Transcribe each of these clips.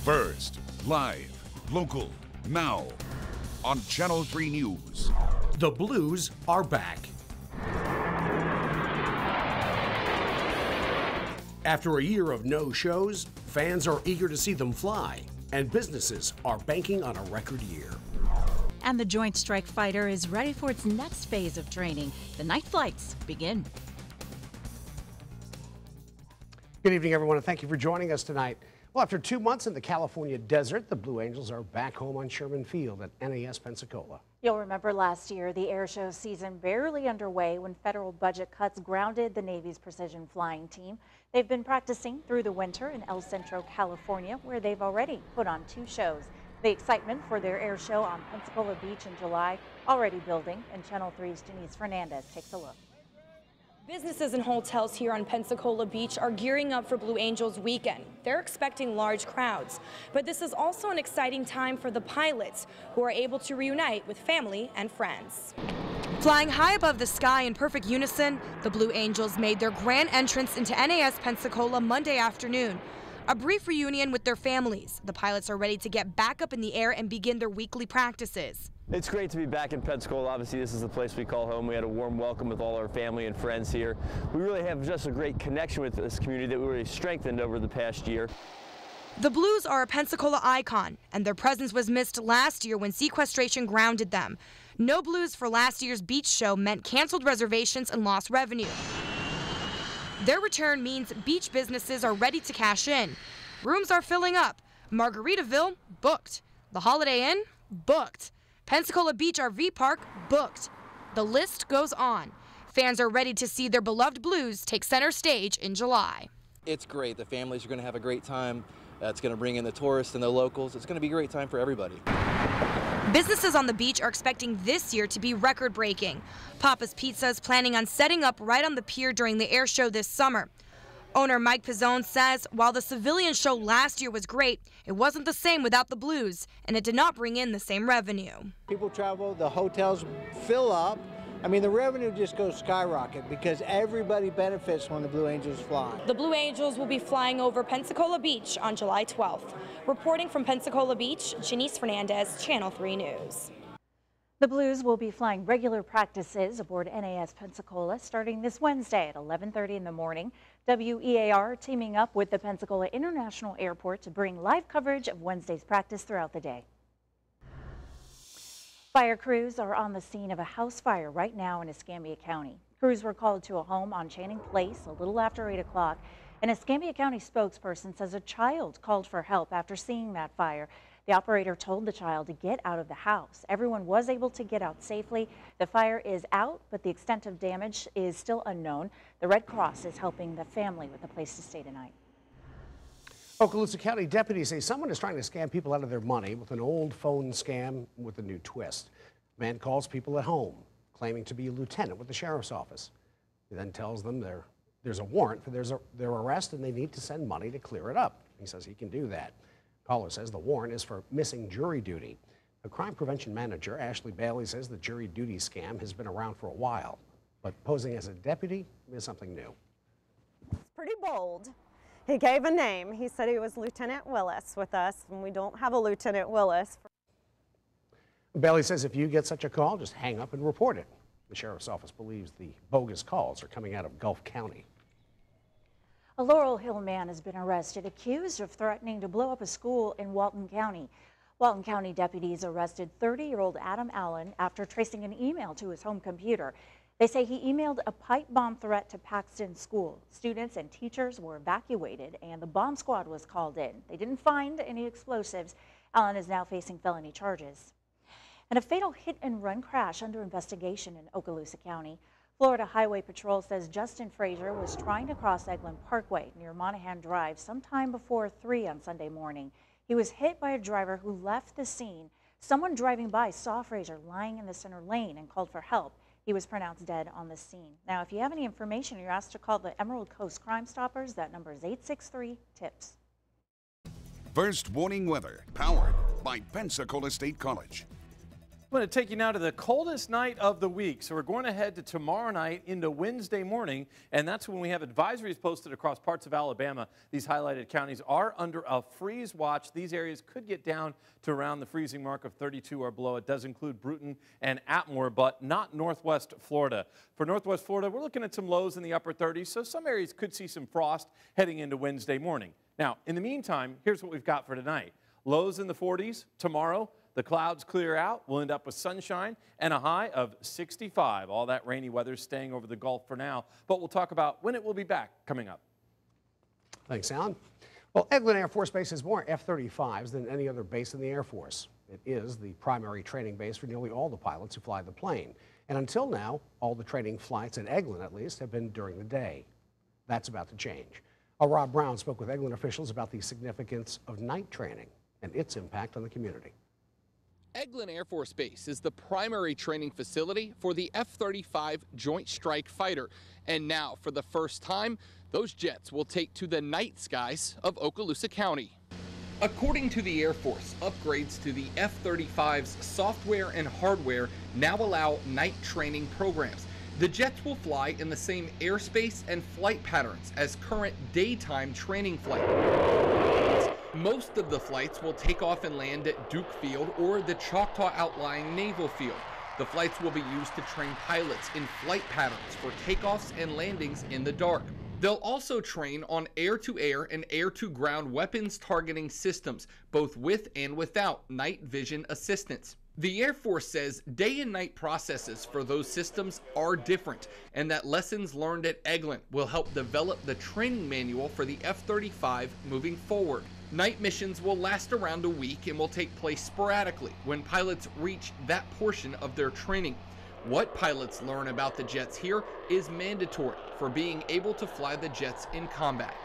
First, live, local, now, on Channel 3 News. The Blues are back. After a year of no shows, fans are eager to see them fly, and businesses are banking on a record year. And the Joint Strike Fighter is ready for its next phase of training. The night flights begin. Good evening, everyone, and thank you for joining us tonight. Well, after 2 months in the California desert, the Blue Angels are back home on Sherman Field at NAS Pensacola. You'll remember last year, the air show season barely underway when federal budget cuts grounded the Navy's precision flying team. They've been practicing through the winter in El Centro, California, where they've already put on 2 shows. The excitement for their air show on Pensacola Beach in July already building, and Channel 3's Janice Fernandez takes a look. Businesses and hotels here on Pensacola Beach are gearing up for Blue Angels weekend. They're expecting large crowds, but this is also an exciting time for the pilots who are able to reunite with family and friends. Flying high above the sky in perfect unison, the Blue Angels made their grand entrance into NAS Pensacola Monday afternoon. A brief reunion with their families. The pilots are ready to get back up in the air and begin their weekly practices. It's great to be back in Pensacola. Obviously, this is the place we call home. We had a warm welcome with all our family and friends here. We really have just a great connection with this community that we really strengthened over the past year. The Blues are a Pensacola icon, and their presence was missed last year when sequestration grounded them. No Blues for last year's beach show meant canceled reservations and lost revenue. Their return means beach businesses are ready to cash in. Rooms are filling up. Margaritaville, booked. The Holiday Inn, booked. Pensacola Beach RV Park, booked. The list goes on. Fans are ready to see their beloved Blues take center stage in July. It's great. The families are going to have a great time. It's going to bring in the tourists and the locals. It's going to be a great time for everybody. Businesses on the beach are expecting this year to be record-breaking. Papa's Pizza is planning on setting up right on the pier during the air show this summer. Owner Mike Pizzone says while the civilian show last year was great, it wasn't the same without the Blues, and it did not bring in the same revenue. People travel, the hotels fill up. I mean, the revenue just goes skyrocket because everybody benefits when the Blue Angels fly. The Blue Angels will be flying over Pensacola Beach on July 12th. Reporting from Pensacola Beach, Janice Fernandez, Channel 3 News. The Blues will be flying regular practices aboard NAS Pensacola starting this Wednesday at 11:30 in the morning. WEAR teaming up with the Pensacola International Airport to bring live coverage of Wednesday's practice throughout the day. Fire crews are on the scene of a house fire right now in Escambia County. Crews were called to a home on Channing Place a little after 8 o'clock. An Escambia County spokesperson says a child called for help after seeing that fire. The operator told the child to get out of the house. Everyone was able to get out safely. The fire is out, but the extent of damage is still unknown. The Red Cross is helping the family with a place to stay tonight. Okaloosa County deputies say someone is trying to scam people out of their money with an old phone scam with a new twist. The man calls people at home, claiming to be a lieutenant with the sheriff's office. He then tells them there's a warrant for their arrest and they need to send money to clear it up. He says he can do that. Caller says the warrant is for missing jury duty. The crime prevention manager, Ashley Bailey, says the jury duty scam has been around for a while, but posing as a deputy is something new. It's pretty bold. He gave a name. He said he was Lieutenant Willis with us, and we don't have a Lieutenant Willis. Bailey says if you get such a call, just hang up and report it. The sheriff's office believes the bogus calls are coming out of Gulf County. A Laurel Hill man has been arrested, accused of threatening to blow up a school in Walton County. Walton County deputies arrested 30-year-old Adam Allen after tracing an email to his home computer. They say he emailed a pipe bomb threat to Paxton School. Students and teachers were evacuated and the bomb squad was called in. They didn't find any explosives. Allen is now facing felony charges. And a fatal hit-and-run crash under investigation in Okaloosa County. Florida Highway Patrol says Justin Frazier was trying to cross Eglin Parkway near Monahan Drive sometime before 3 on Sunday morning. He was hit by a driver who left the scene. Someone driving by saw Frazier lying in the center lane and called for help. He was pronounced dead on the scene. Now, if you have any information, you're asked to call the Emerald Coast Crime Stoppers. That number is 863-TIPS. First warning weather, powered by Pensacola State College. I'm going to take you now to the coldest night of the week. So we're going to head to tomorrow night into Wednesday morning, and that's when we have advisories posted across parts of Alabama. These highlighted counties are under a freeze watch. These areas could get down to around the freezing mark of 32 or below. It does include Bruton and Atmore, but not Northwest Florida. For Northwest Florida, we're looking at some lows in the upper 30s, so some areas could see some frost heading into Wednesday morning. Now, in the meantime, here's what we've got for tonight. Lows in the 40s tomorrow. The clouds clear out. We'll end up with sunshine and a high of 65. All that rainy weather is staying over the Gulf for now, but we'll talk about when it will be back coming up. Thanks, Alan. Well, Eglin Air Force Base has more F-35s than any other base in the Air Force. It is the primary training base for nearly all the pilots who fly the plane. And until now, all the training flights at Eglin, at least, have been during the day. That's about to change. Rob Brown spoke with Eglin officials about the significance of night training and its impact on the community. Eglin Air Force Base is the primary training facility for the F-35 Joint Strike Fighter. And now, for the first time, those jets will take to the night skies of Okaloosa County. According to the Air Force, upgrades to the F-35's software and hardware now allow night training programs. The jets will fly in the same airspace and flight patterns as current daytime training flights. Most of the flights will take off and land at Duke Field or the Choctaw Outlying Naval Field. The flights will be used to train pilots in flight patterns for takeoffs and landings in the dark. They'll also train on air-to-air and air-to-ground weapons targeting systems, both with and without night vision assistance. The Air Force says day and night processes for those systems are different, and that lessons learned at Eglin will help develop the training manual for the F-35 moving forward. Night missions will last around a week and will take place sporadically when pilots reach that portion of their training. What pilots learn about the jets here is mandatory for being able to fly the jets in combat.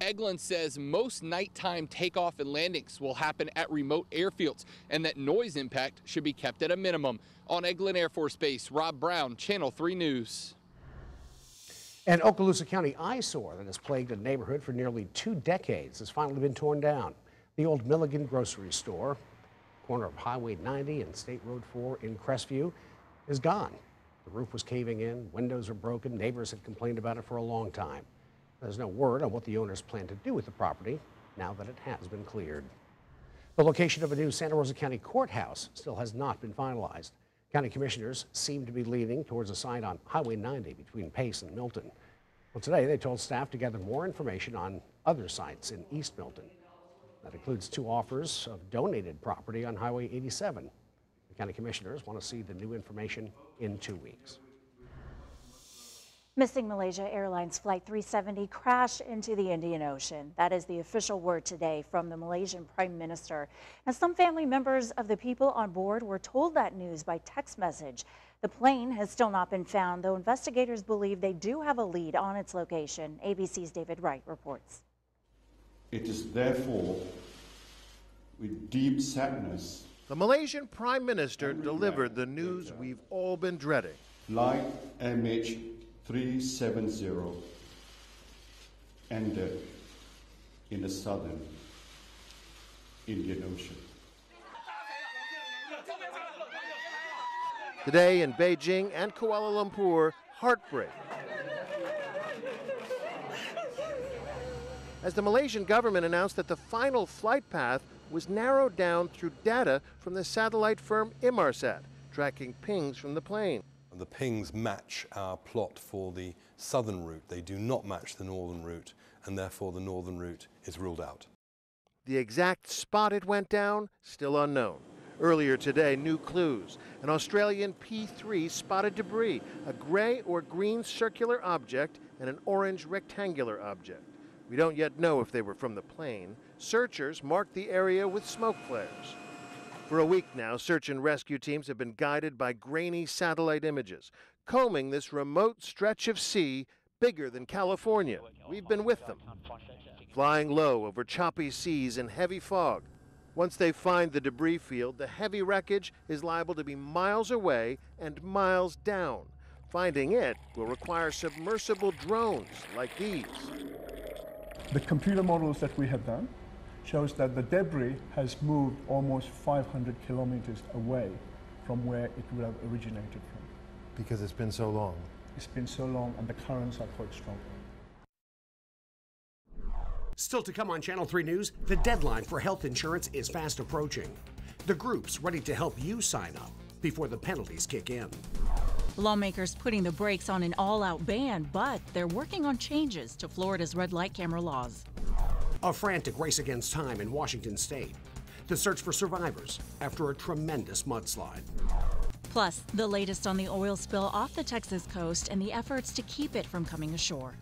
Eglin says most nighttime takeoff and landings will happen at remote airfields and that noise impact should be kept at a minimum. On Eglin Air Force Base, Rob Brown, Channel 3 News. An Okaloosa County eyesore that has plagued a neighborhood for nearly 2 decades has finally been torn down. The old Milligan grocery store, corner of Highway 90 and State Road 4 in Crestview, is gone. The roof was caving in, windows were broken, neighbors had complained about it for a long time. There's no word on what the owners plan to do with the property now that it has been cleared. The location of a new Santa Rosa County courthouse still has not been finalized. County commissioners seem to be leaning towards a site on Highway 90 between Pace and Milton. Well, today they told staff to gather more information on other sites in East Milton. That includes 2 offers of donated property on Highway 87. The county commissioners want to see the new information in 2 weeks. Missing Malaysia Airlines Flight 370 crashed into the Indian Ocean. That is the official word today from the Malaysian Prime Minister. And some family members of the people on board were told that news by text message. The plane has still not been found, though investigators believe they do have a lead on its location. ABC's David Wright reports. It is therefore with deep sadness the Malaysian Prime Minister delivered the news we've all been dreading. Flight MH370 ended in the southern Indian Ocean. Today in Beijing and Kuala Lumpur, heartbreak. As the Malaysian government announced that the final flight path was narrowed down through data from the satellite firm Inmarsat, tracking pings from the plane. The pings match our plot for the southern route. They do not match the northern route, and therefore the northern route is ruled out. The exact spot it went down, still unknown. Earlier today, new clues. An Australian P-3 spotted debris, a gray or green circular object and an orange rectangular object. We don't yet know if they were from the plane. Searchers marked the area with smoke flares. For a week now, search and rescue teams have been guided by grainy satellite images, combing this remote stretch of sea bigger than California. We've been with them, flying low over choppy seas and heavy fog. Once they find the debris field, the heavy wreckage is liable to be miles away and miles down. Finding it will require submersible drones like these. The computer models that we have done shows that the debris has moved almost 500 kilometers away from where it would have originated from. Because it's been so long. It's been so long and the currents are quite strong. Still to come on Channel 3 News, the deadline for health insurance is fast approaching. The group's ready to help you sign up before the penalties kick in. Lawmakers putting the brakes on an all-out ban, but they're working on changes to Florida's red light camera laws. A frantic race against time in Washington state. The search for survivors after a tremendous mudslide. Plus, the latest on the oil spill off the Texas coast and the efforts to keep it from coming ashore.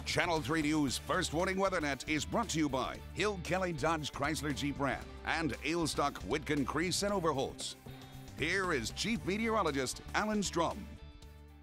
Channel 3 News First Warning WeatherNet is brought to you by Hill Kelly Dodge Chrysler Jeep Ram and Ailstock Whitcomb Crease and Overholtz. Here is Chief Meteorologist Alan Strum.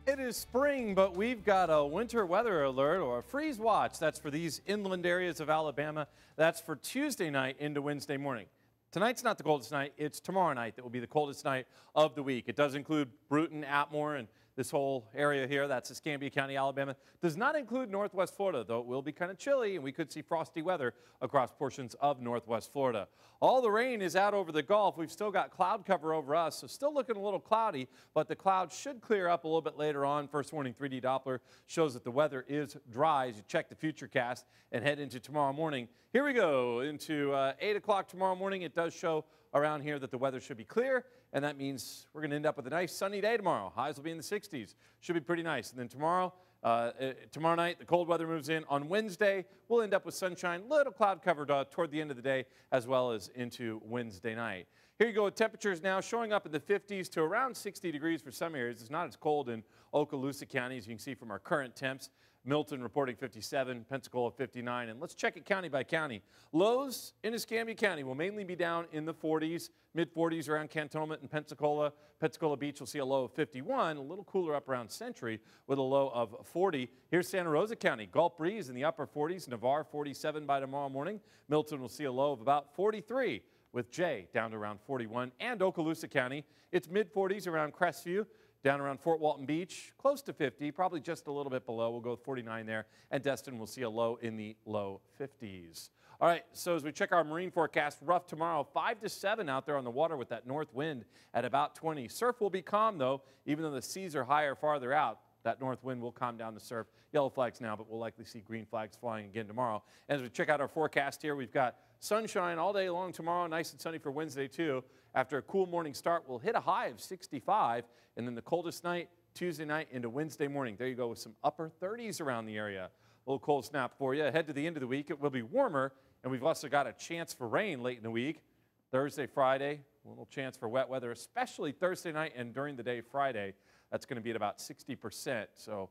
It is spring, but we've got a winter weather alert or a freeze watch. That's for these inland areas of Alabama. That's for Tuesday night into Wednesday morning. Tonight's not the coldest night. It's tomorrow night that will be the coldest night of the week. It does include Brewton, Atmore, and this whole area here. That's Escambia County, Alabama. Does not include Northwest Florida, though it will be kind of chilly, and we could see frosty weather across portions of Northwest Florida. All the rain is out over the Gulf. We've still got cloud cover over us, so still looking a little cloudy, but the clouds should clear up a little bit later on. First warning 3D Doppler shows that the weather is dry as you check the Futurecast and head into tomorrow morning. Here we go into 8 o'clock tomorrow morning. It does show around here that the weather should be clear, and that means we're going to end up with a nice sunny day tomorrow. Highs will be in the 60s. Should be pretty nice. And then tomorrow night, the cold weather moves in. On Wednesday, we'll end up with sunshine, little cloud covered toward the end of the day, as well as into Wednesday night. Here you go with temperatures now showing up in the 50s to around 60 degrees for some areas. It's not as cold in Okaloosa County, as you can see from our current temps. Milton reporting 57, Pensacola 59, and let's check it county by county. Lows in Escambia County will mainly be down in the 40s, mid-40s around Cantonment and Pensacola. Pensacola Beach will see a low of 51, a little cooler up around Century with a low of 40. Here's Santa Rosa County, Gulf breeze in the upper 40s, Navarre 47 by tomorrow morning. Milton will see a low of about 43 with Jay down to around 41, and Okaloosa County, it's mid-40s around Crestview. Down around Fort Walton Beach, close to 50, probably just a little bit below. We'll go with 49 there. And Destin will see a low in the low 50s. All right, so as we check our marine forecast, rough tomorrow, 5 to 7 out there on the water with that north wind at about 20. Surf will be calm, though, even though the seas are higher farther out. That north wind will calm down the surf. Yellow flags now, but we'll likely see green flags flying again tomorrow. As we check out our forecast here, we've got sunshine all day long tomorrow, nice and sunny for Wednesday, too. After a cool morning start, we'll hit a high of 65, and then the coldest night, Tuesday night into Wednesday morning. There you go with some upper 30s around the area. A little cold snap for you. Ahead to the end of the week, it will be warmer, and we've also got a chance for rain late in the week. Thursday, Friday, a little chance for wet weather, especially Thursday night and during the day Friday. That's going to be at about 60%, so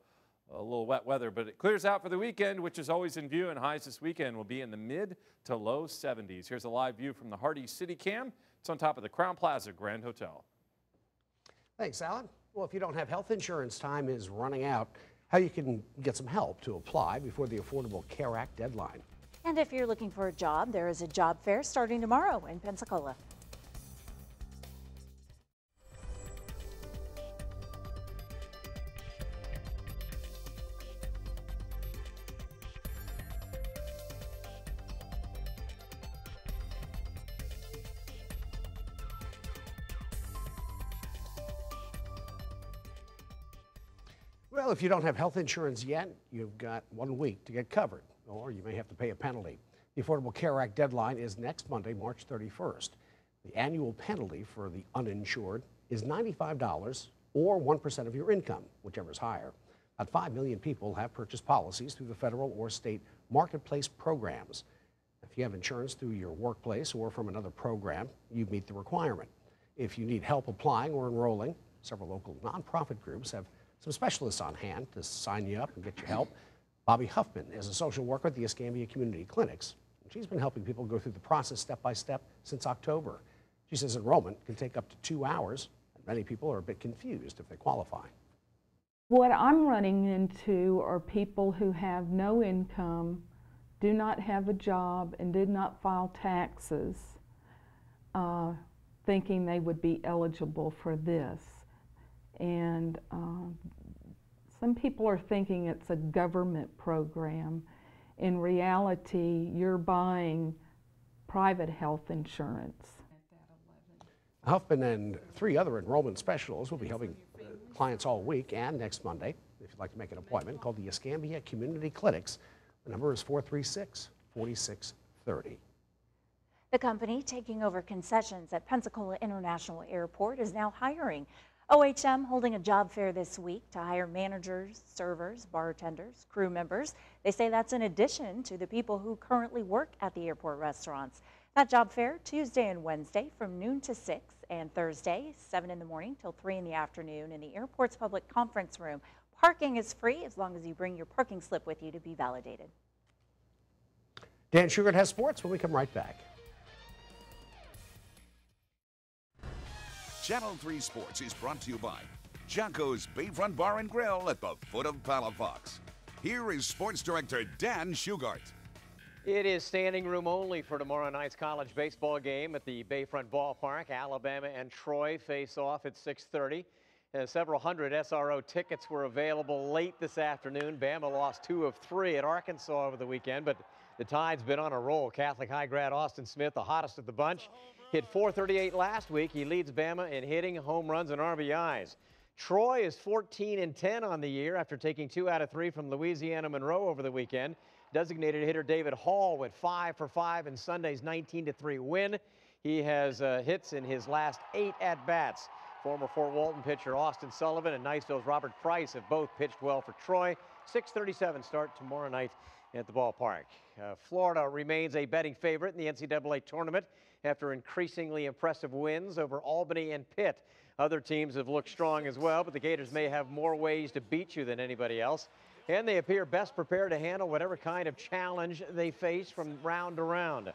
a little wet weather, but it clears out for the weekend, which is always in view, and highs this weekend will be in the mid to low 70s. Here's a live view from the Hardy City Cam. It's on top of the Crown Plaza Grand Hotel. Thanks, Alan. Well, if you don't have health insurance, time is running out. How you can get some help to apply before the Affordable Care Act deadline. And if you're looking for a job, there is a job fair starting tomorrow in Pensacola. Well, if you don't have health insurance yet, you've got 1 week to get covered, or you may have to pay a penalty. The Affordable Care Act deadline is next Monday, March 31st. The annual penalty for the uninsured is $95 or 1% of your income, whichever is higher. About 5 million people have purchased policies through the federal or state marketplace programs. If you have insurance through your workplace or from another program, you meet the requirement. If you need help applying or enrolling, several local nonprofit groups have some specialists on hand to sign you up and get you help. Bobby Huffman is a social worker at the Escambia Community Clinics. She's been helping people go through the process step by step since October. She says enrollment can take up to 2 hours, and many people are a bit confused if they qualify. What I'm running into are people who have no income, do not have a job, and did not file taxes, thinking they would be eligible for this. And some people are thinking it's a government program. In reality, you're buying private health insurance. Huffman and 3 other enrollment specialists will be helping clients all week and next Monday. If you'd like to make an appointment, call the Escambia Community Clinics. The number is 436-4630. The company taking over concessions at Pensacola International Airport is now hiring. OHM holding a job fair this week to hire managers, servers, bartenders, crew members. They say that's in addition to the people who currently work at the airport restaurants. That job fair Tuesday and Wednesday from noon to 6 and Thursday 7 in the morning till 3 in the afternoon in the airport's public conference room. Parking is free as long as you bring your parking slip with you to be validated. Dan Shugart has sports when we come right back. Channel 3 Sports is brought to you by Jocko's Bayfront Bar and Grill at the foot of Palafox. Here is Sports Director Dan Shugart. It is standing room only for tomorrow night's college baseball game at the Bayfront Ballpark. Alabama and Troy face off at 6:30. Several hundred SRO tickets were available late this afternoon. Bama lost 2 of 3 at Arkansas over the weekend, but the Tide's been on a roll. Catholic High grad Austin Smith, the hottest of the bunch, hit .438 last week. He leads Bama in hitting, home runs, and RBIs. Troy is 14-10 on the year after taking 2 out of 3 from Louisiana Monroe over the weekend. Designated hitter David Hall went 5 for 5 in Sunday's 19-3 win. He has hits in his last 8 at-bats. Former Fort Walton pitcher Austin Sullivan and Niceville's Robert Price have both pitched well for Troy. 6:37 start tomorrow night at the ballpark. Florida remains a betting favorite in the NCAA tournament after increasingly impressive wins over Albany and Pitt. Other teams have looked strong as well, but the Gators may have more ways to beat you than anybody else. And they appear best prepared to handle whatever kind of challenge they face from round to round.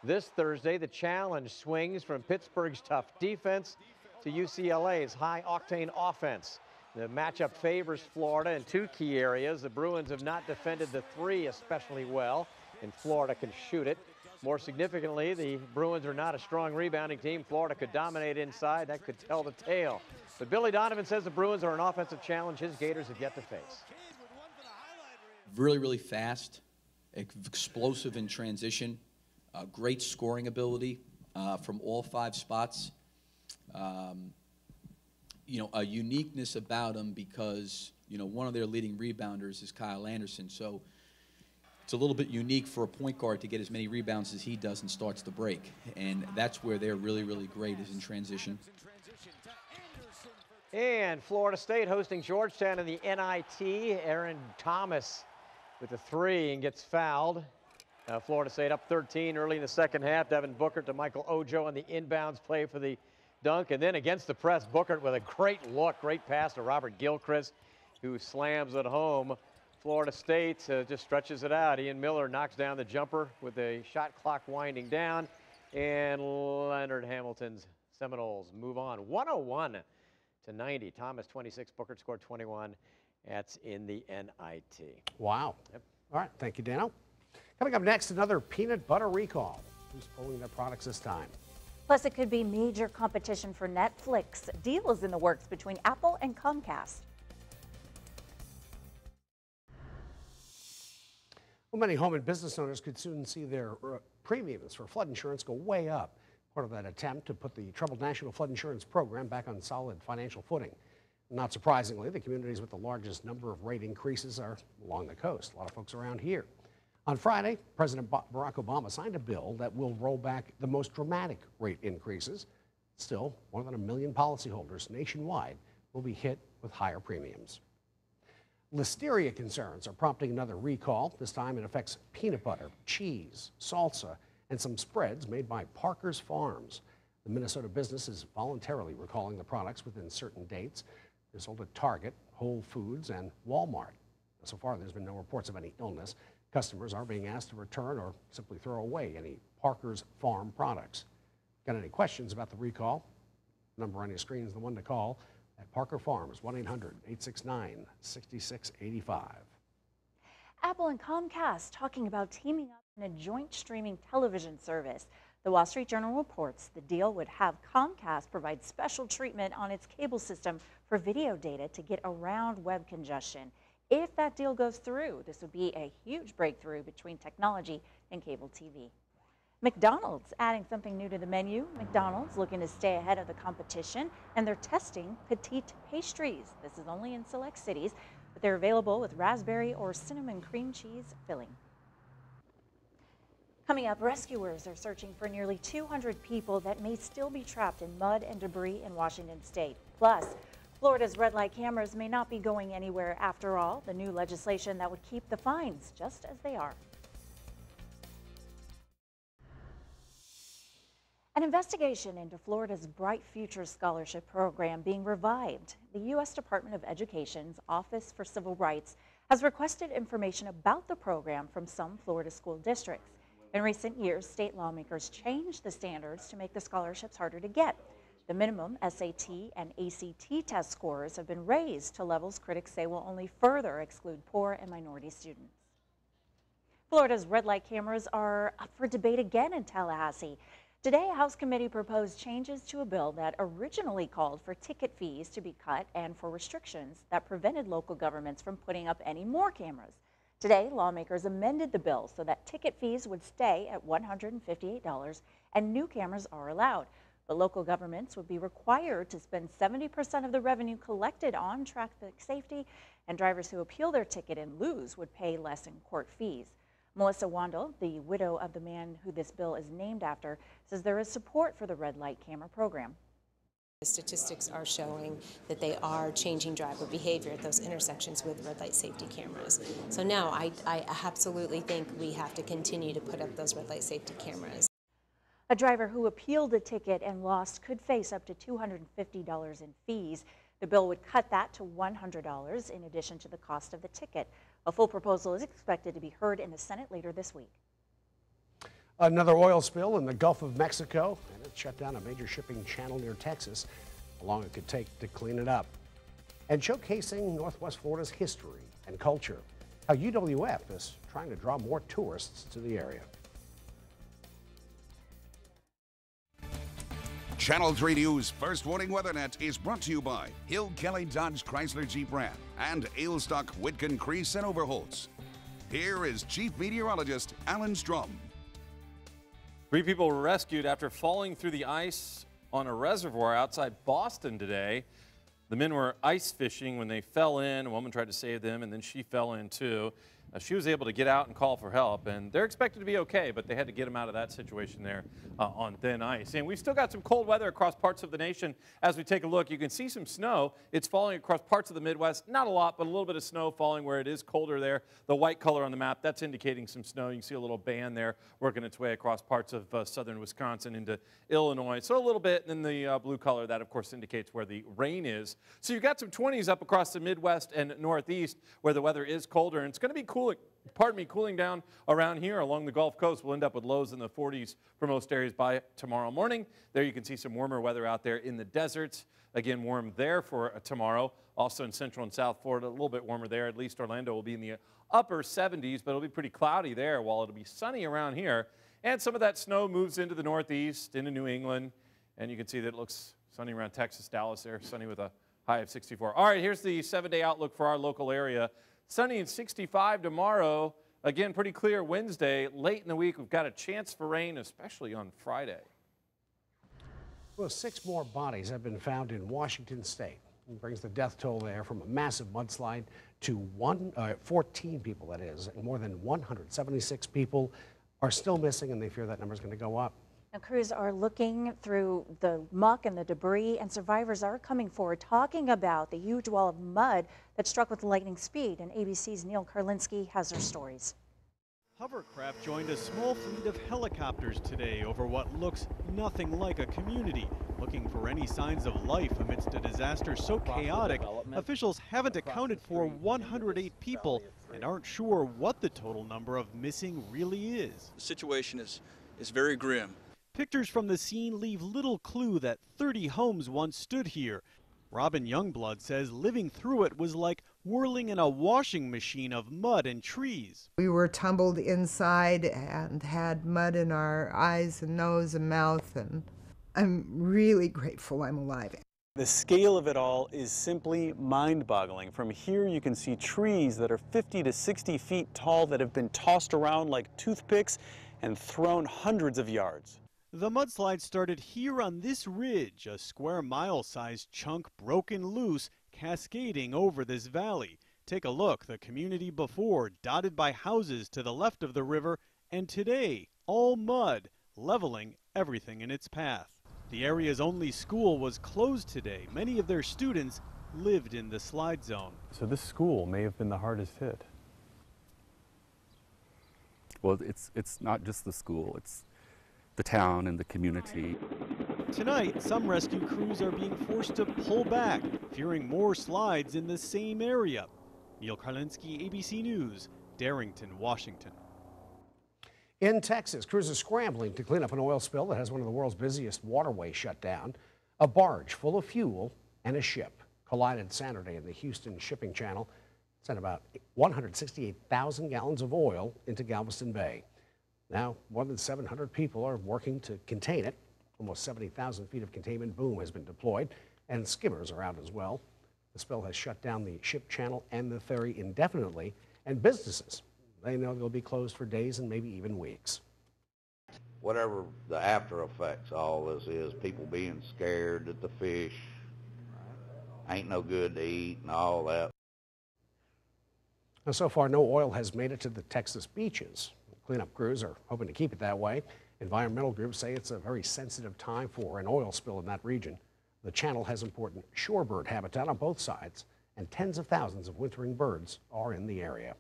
This Thursday, the challenge swings from Pittsburgh's tough defense to UCLA's high-octane offense. The matchup favors Florida in 2 key areas. The Bruins have not defended the 3 especially well, and Florida can shoot it. More significantly, the Bruins are not a strong rebounding team. Florida could dominate inside. That could tell the tale. But Billy Donovan says the Bruins are an offensive challenge his Gators have yet to face. Really Fast, explosive in transition, great scoring ability from all 5 spots. You know, a uniqueness about them because, you know, one of their leading rebounders is Kyle Anderson. So it's a little bit unique for a point guard to get as many rebounds as he does and starts the break. And that's where they're really great is in transition. And Florida State hosting Georgetown in the NIT. Aaron Thomas with a 3 and gets fouled. Florida State up 13 early in the second half. Devin Booker to Michael Ojo on the inbounds play for the dunk. And then against the press, Booker with a great look, great pass to Robert Gilchrist, who slams it home. Florida State just stretches it out. Ian Miller knocks down the jumper with a shot clock winding down. And Leonard Hamilton's Seminoles move on 101-90. Thomas 26, Booker scored 21. That's in the NIT. Wow. Yep. All right, thank you, Dano. Coming up next, another peanut butter recall. Who's pulling their products this time? Plus, it could be major competition for Netflix. A deal is in the works between Apple and Comcast. Well, many home and business owners could soon see their premiums for flood insurance go way up. Part of that attempt to put the troubled National Flood Insurance Program back on solid financial footing. Not surprisingly, the communities with the largest number of rate increases are along the coast. A lot of folks around here. On Friday, President Barack Obama signed a bill that will roll back the most dramatic rate increases. Still, more than 1 million policyholders nationwide will be hit with higher premiums. Listeria concerns are prompting another recall. This time it affects peanut butter, cheese, salsa, and some spreads made by Parker's Farms. The Minnesota business is voluntarily recalling the products within certain dates. They're sold at Target, Whole Foods, and Walmart. So far, there's been no reports of any illness. Customers are being asked to return or simply throw away any Parker's Farm products. Got any questions about the recall? The number on your screen is the one to call at Parker Farms, 1-800-869-6685. Apple and Comcast talking about teaming up in a joint streaming television service. The Wall Street Journal reports the deal would have Comcast provide special treatment on its cable system for video data to get around web congestion. If that deal goes through, this would be a huge breakthrough between technology and cable TV. McDonald's adding something new to the menu. McDonald's looking to stay ahead of the competition, and they're testing petite pastries. This is only in select cities, but they're available with raspberry or cinnamon cream cheese filling. Coming up, rescuers are searching for nearly 200 people that may still be trapped in mud and debris in Washington state. Plus, Florida's red light cameras may not be going anywhere after all. The new legislation that would keep the fines just as they are. An investigation into Florida's Bright Futures Scholarship Program being revived. The U.S. Department of Education's Office for Civil Rights has requested information about the program from some Florida school districts. In recent years, state lawmakers changed the standards to make the scholarships harder to get. The minimum SAT and ACT test scores have been raised to levels critics say will only further exclude poor and minority students. Florida's red light cameras are up for debate again in Tallahassee. Today, a House committee proposed changes to a bill that originally called for ticket fees to be cut and for restrictions that prevented local governments from putting up any more cameras. Today, lawmakers amended the bill so that ticket fees would stay at $158 and new cameras are allowed. But local governments would be required to spend 70% of the revenue collected on traffic safety, and drivers who appeal their ticket and lose would pay less in court fees. Melissa Wandel, the widow of the man who this bill is named after, says there is support for the red light camera program. The statistics are showing that they are changing driver behavior at those intersections with red light safety cameras. So now I absolutely think we have to continue to put up those red light safety cameras. A driver who appealed a ticket and lost could face up to $250 in fees. The bill would cut that to $100 in addition to the cost of the ticket. A full proposal is expected to be heard in the Senate later this week. Another oil spill in the Gulf of Mexico, and it shut down a major shipping channel near Texas. How long it could take to clean it up. And showcasing Northwest Florida's history and culture. How UWF is trying to draw more tourists to the area. Channel 3 News First Warning WeatherNet is brought to you by Hill Kelly Dodge Chrysler Jeep Ram and Ailstock Whitcomb Crease and Overholtz. Here is Chief Meteorologist Alan Strom. 3 people were rescued after falling through the ice on a reservoir outside Boston today. The men were ice fishing when they fell in. A woman tried to save them, and then she fell in too. She was able to get out and call for help, and they're expected to be okay, but they had to get them out of that situation there on thin ice. And we've still got some cold weather across parts of the nation. As we take a look, you can see some snow. It's falling across parts of the Midwest. Not a lot, but a little bit of snow falling where it is colder there. The white color on the map, that's indicating some snow. You can see a little band there working its way across parts of southern Wisconsin into Illinois. So a little bit, and then the blue color, that of course indicates where the rain is. So you've got some 20s up across the Midwest and Northeast where the weather is colder, and it's going to be cooling down around here along the Gulf Coast. We'll end up with lows in the 40s for most areas by tomorrow morning. There you can see some warmer weather out there in the deserts. Again, warm there for tomorrow. Also in Central and South Florida, a little bit warmer there. At least Orlando will be in the upper 70s, but it'll be pretty cloudy there while it'll be sunny around here. And some of that snow moves into the Northeast, into New England. And you can see that it looks sunny around Texas, Dallas there, sunny with a high of 64. All right, here's the 7-day outlook for our local area. Sunny and 65 tomorrow. Again, pretty clear Wednesday. Late in the week, we've got a chance for rain, especially on Friday. Well, 6 more bodies have been found in Washington state. It brings the death toll there from a massive mudslide to 14 people, that is. And more than 176 people are still missing, and they fear that number is going to go up. Now, crews are looking through the muck and the debris, and survivors are coming forward talking about the huge wall of mud that struck with lightning speed. And ABC's Neil Karlinski has our stories. Hovercraft joined a small fleet of helicopters today over what looks nothing like a community, looking for any signs of life amidst a disaster so chaotic, officials haven't accounted for 108 people and aren't sure what the total number of missing really is. The situation is very grim. Pictures from the scene leave little clue that 30 homes once stood here. Robin Youngblood says living through it was like whirling in a washing machine of mud and trees. We were tumbled inside and had mud in our eyes and nose and mouth, and I'm really grateful I'm alive. The scale of it all is simply mind-boggling. From here you can see trees that are 50 to 60 feet tall that have been tossed around like toothpicks, and thrown hundreds of yards. The mudslide started here on this ridge, a square mile-sized chunk broken loose, cascading over this valley. Take a look, the community before dotted by houses to the left of the river, and today all mud, leveling everything in its path. The area's only school was closed today. Many of their students lived in the slide zone. So this school may have been the hardest hit. Well, it's not just the school, it's the town and the community. Tonight, some rescue crews are being forced to pull back, fearing more slides in the same area. Neil Karlinski, ABC News, Darrington, Washington. In Texas, crews are scrambling to clean up an oil spill that has one of the world's busiest waterways shut down. A barge full of fuel and a ship collided Saturday in the Houston Shipping Channel. It sent about 168,000 gallons of oil into Galveston Bay. Now, more than 700 people are working to contain it. Almost 70,000 feet of containment boom has been deployed, and skimmers are out as well. The spill has shut down the ship channel and the ferry indefinitely, and businesses, they know they'll be closed for days and maybe even weeks. Whatever the after effects of all this is, people being scared that the fish ain't no good to eat and all that. Now, so far, no oil has made it to the Texas beaches. Cleanup crews are hoping to keep it that way. Environmental groups say it's a very sensitive time for an oil spill in that region. The channel has important shorebird habitat on both sides, and tens of thousands of wintering birds are in the area.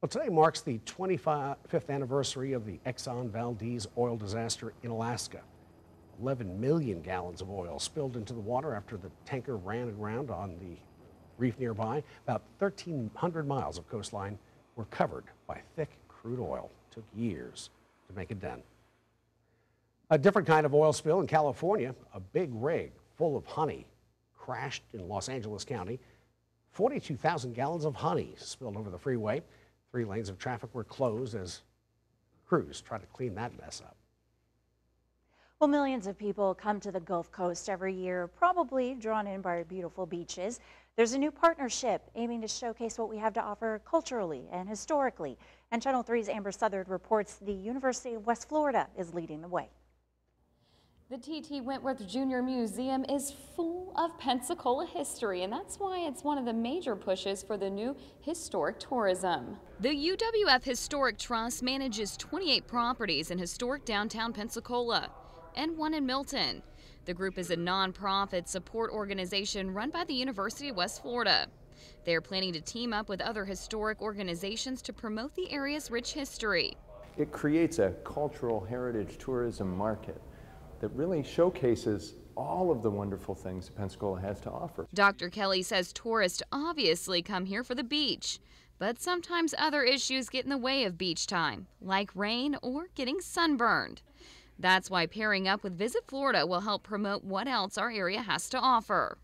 Well, today marks the 25th anniversary of the Exxon Valdez oil disaster in Alaska. 11 million gallons of oil spilled into the water after the tanker ran aground on the reef nearby. About 1,300 miles of coastline were covered by thick crude oil. It took years to make a dent. A different kind of oil spill in California. A big rig full of honey crashed in Los Angeles County. 42,000 gallons of honey spilled over the freeway. 3 lanes of traffic were closed as crews try to clean that mess up. Well, millions of people come to the Gulf Coast every year, probably drawn in by our beautiful beaches. There's a new partnership aiming to showcase what we have to offer culturally and historically. And Channel 3's Amber Southard reports the University of West Florida is leading the way. The T.T. Wentworth Jr. Museum is full of Pensacola history, and that's why it's one of the major pushes for the new historic tourism. The UWF Historic Trust manages 28 properties in historic downtown Pensacola and one in Milton. The group is a nonprofit support organization run by the University of West Florida. They are planning to team up with other historic organizations to promote the area's rich history. It creates a cultural heritage tourism market that really showcases all of the wonderful things that Pensacola has to offer. Dr. Kelly says tourists obviously come here for the beach, but sometimes other issues get in the way of beach time, like rain or getting sunburned. That's why pairing up with Visit Florida will help promote what else our area has to offer.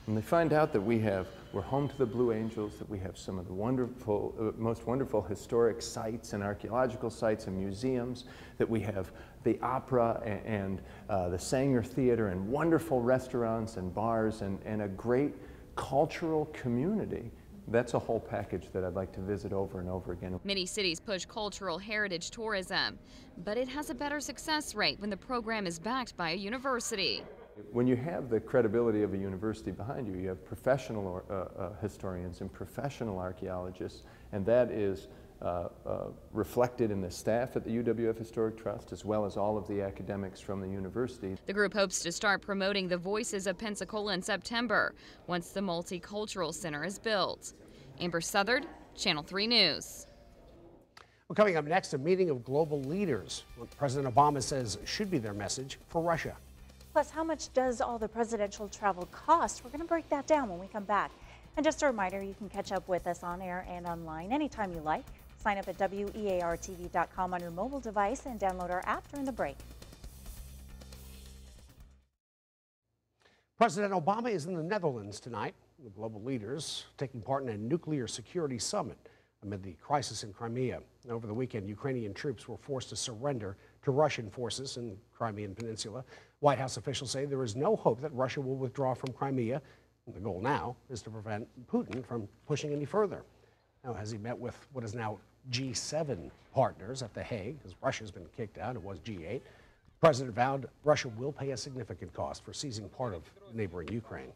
When they find out that we're home to the Blue Angels, that we have some of the wonderful, most wonderful historic sites and archaeological sites and museums, that we have the opera and the Sanger Theater and wonderful restaurants and bars and a great cultural community. That's a whole package that I'd like to visit over and over again. Many cities push cultural heritage tourism, but it has a better success rate when the program is backed by a university. When you have the credibility of a university behind you, you have professional historians and professional archaeologists, and that is reflected in the staff at the UWF Historic Trust, as well as all of the academics from the university. The group hopes to start promoting the voices of Pensacola in September, once the Multicultural Center is built. Amber Southard, Channel 3 News. Well, coming up next, a meeting of global leaders, what President Obama says should be their message for Russia. Plus, how much does all the presidential travel cost? We're going to break that down when we come back. And just a reminder, you can catch up with us on air and online anytime you like. Sign up at WEARTV.com on your mobile device and download our app during the break. President Obama is in the Netherlands tonight with global leaders taking part in a nuclear security summit amid the crisis in Crimea. Over the weekend, Ukrainian troops were forced to surrender to Russian forces in the Crimean Peninsula. White House officials say there is no hope that Russia will withdraw from Crimea. And the goal now is to prevent Putin from pushing any further. Now, as he met with what is now G7 partners at The Hague, because Russia's been kicked out. It was G8. The president vowed Russia will pay a significant cost for seizing part of neighboring Ukraine.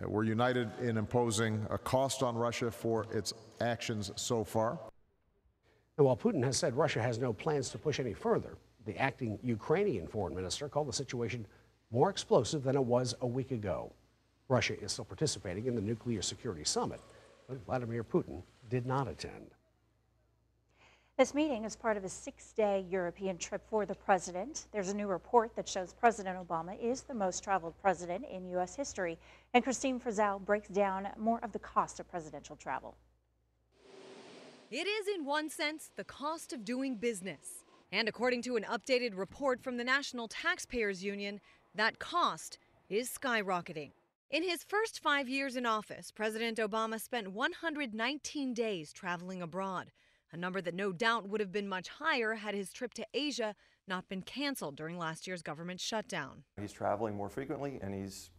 We're united in imposing a cost on Russia for its actions so far. And while Putin has said Russia has no plans to push any further, the acting Ukrainian foreign minister called the situation more explosive than it was a week ago. Russia is still participating in the Nuclear Security Summit, but Vladimir Putin did not attend. This meeting is part of a 6-day European trip for the president. There's a new report that shows President Obama is the most traveled president in U.S. history. And Christine Frizzell breaks down more of the cost of presidential travel. It is, in one sense, the cost of doing business. And according to an updated report from the National Taxpayers Union, that cost is skyrocketing. In his first 5 years in office, President Obama spent 119 days traveling abroad, a number that no doubt would have been much higher had his trip to Asia not been canceled during last year's government shutdown. He's traveling more frequently, and his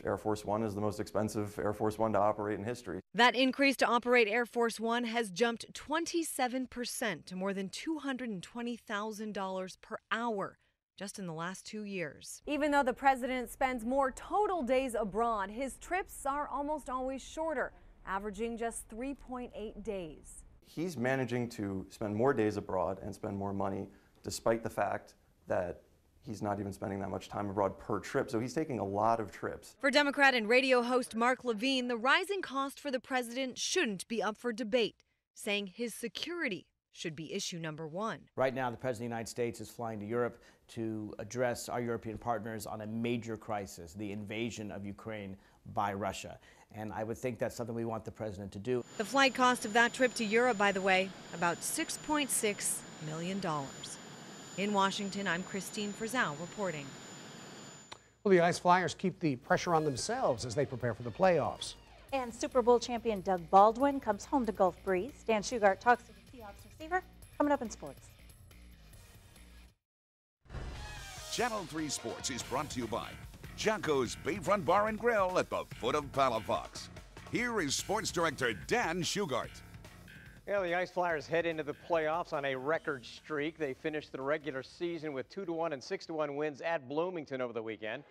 Air Force One is the most expensive Air Force One to operate in history. That increase to operate Air Force One has jumped 27% to more than $220,000 per hour just in the last 2 years. Even though the president spends more total days abroad, his trips are almost always shorter, averaging just 3.8 days. He's managing to spend more days abroad and spend more money despite the fact that he's not even spending that much time abroad per trip. So he's taking a lot of trips. For Democrat and radio host Mark Levine, the rising cost for the president shouldn't be up for debate, saying his security should be issue number one. Right now, the President of the United States is flying to Europe to address our European partners on a major crisis, the invasion of Ukraine by Russia. And I would think that's something we want the president to do. The flight cost of that trip to Europe, by the way, about $6.6 million. In Washington, I'm Christine Frizzell reporting. Well, the Ice Flyers keep the pressure on themselves as they prepare for the playoffs. And Super Bowl champion Doug Baldwin comes home to Gulf Breeze. Dan Shugart talks to the Seahawks receiver. Coming up in sports. Channel 3 Sports is brought to you by Jocko's Bayfront Bar and Grill at the foot of Palafox. Here is Sports Director Dan Shugart. Yeah, the Ice Flyers head into the playoffs on a record streak. They finished the regular season with 2-1 and 6-1 wins at Bloomington over the weekend.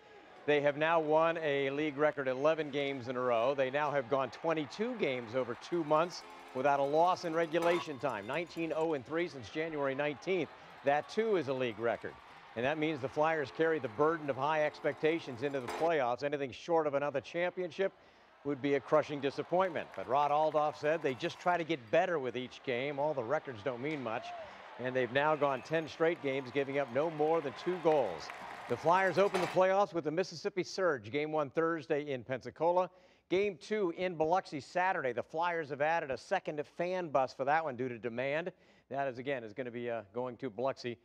They have now won a league record 11 games in a row. They now have gone 22 games over 2 months without a loss in regulation time. 19-0-3 since January 19th. That too is a league record. And that means the Flyers carry the burden of high expectations into the playoffs. Anything short of another championship would be a crushing disappointment. But Rod Aldoff said they just try to get better with each game. All the records don't mean much. And they've now gone 10 straight games, giving up no more than 2 goals. The Flyers open the playoffs with the Mississippi Surge. Game 1 Thursday in Pensacola. Game 2 in Biloxi Saturday. The Flyers have added a second fan bus for that one due to demand. That is going to be going to Biloxi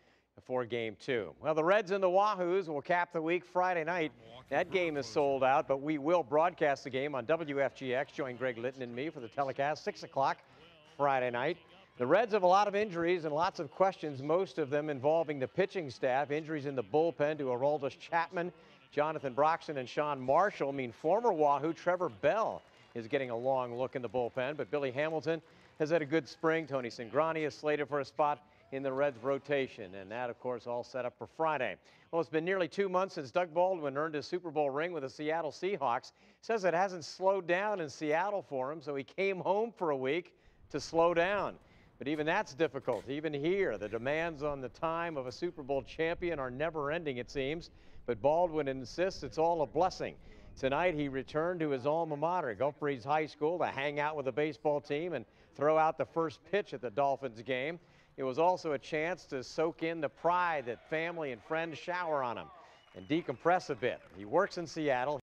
for Game 2. Well, the Reds and the Wahoos will cap the week Friday night. That game is sold out, but we will broadcast the game on WFGX. Join Greg Litton and me for the telecast, 6 o'clock Friday night. The Reds have a lot of injuries and lots of questions, most of them involving the pitching staff. Injuries in the bullpen to Aroldis Chapman, Jonathan Broxton, and Sean Marshall mean former Wahoo Trevor Bell is getting a long look in the bullpen, but Billy Hamilton has had a good spring. Tony Cingrani is slated for a spot in the Reds rotation, and that, of course, all set up for Friday. Well, it's been nearly 2 months since Doug Baldwin earned his Super Bowl ring with the Seattle Seahawks. Says it hasn't slowed down in Seattle for him, so he came home for a week to slow down. But even that's difficult. Even here, the demands on the time of a Super Bowl champion are never-ending, it seems. But Baldwin insists it's all a blessing. Tonight, he returned to his alma mater, Gulf Breeze High School, to hang out with the baseball team and throw out the first pitch at the Dolphins game. It was also a chance to soak in the pride that family and friends shower on him and decompress a bit. He works in Seattle.